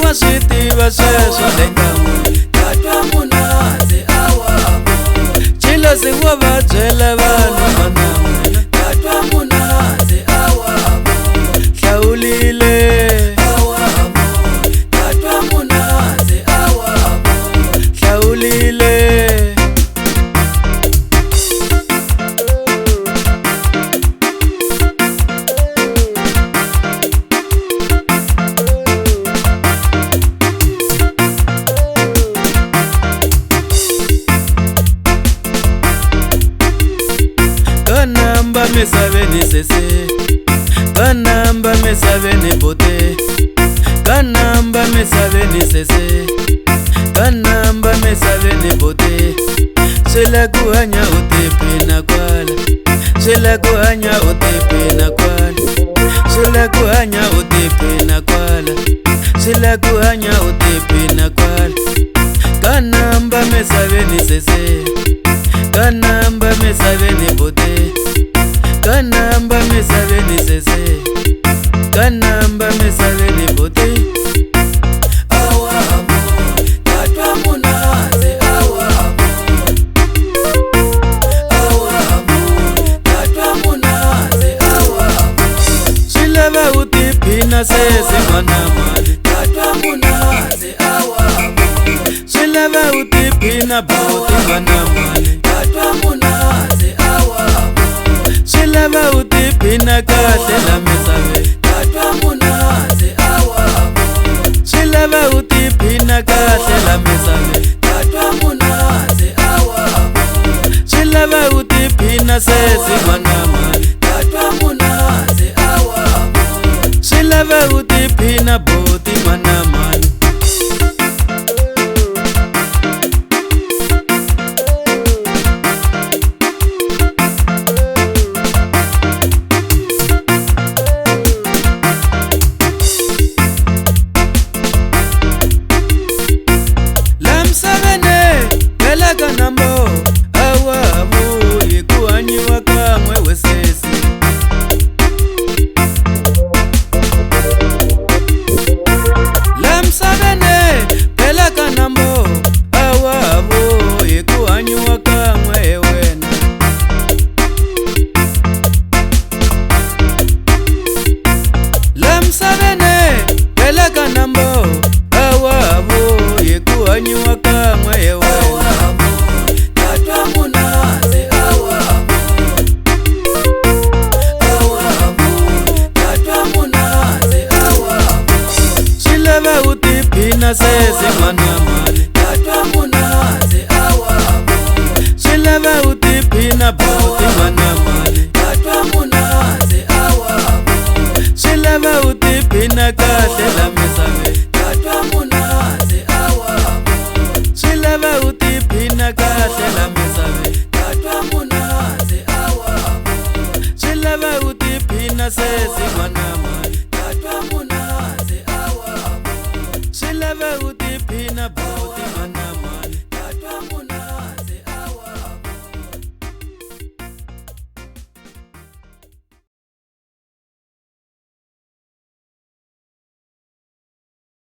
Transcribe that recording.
ma swi tiva sweswo le ka n'wina. Tatwa Munandzi awavo. Chilosi wo va byela vanhu va na n'wina. Tatwa Munandzi awavo. Hlawulile Awavo. Tatwa Munandzi awavo. hlawulile Kanamba misaveni sese, kanamba misaveni bote, kanamba misaveni sese, kanamba misaveni bote. Swela ku hanya utipina kwala, swela ku hanya utipina kwala, swela ku hanya utipina kwala, swela ku hanya utipina kwala. Kanamba misaveni sese, kanamba misaveni bote, kanamba misaveni sese, kanamba misaveni bote. Awavo. Tatwa Munandzi awavo. Awavo. Tatwa Munandzi awavo. Swilava utiphina sese n'wana mali, Tatwa Munandzi awavo. swilava utiphina bote n'wana mali, Tatwa Munandzi awavo. swilava utiphina kahle la misaveni, Tatwa Munandzi awavo. swilava utiphina kahle la misaveni, Tatwa Munandzi awavo. swilava utiphina sese n'wana mali, Tatwa Munandzi awavo. swilava utiphina bote n'wana mali. Kanambo awavu ikuhanyiwa kamwe wesesi. Lamsavene phela kanambo awavu ikuhanyiwa kamwe wena. Lamsavene phela kanambo awavu ikuhanyiwa kamwe wena. Tatwa Munandzi awavo. Awavo. Tatwa Munandzi awavo. Swilava utiphina sese n'wana mali, Tatwa Munandzi awavo. swilava utiphina bote n'wana mali, Tatwa Munandzi awavo. swilava utiphina kahle la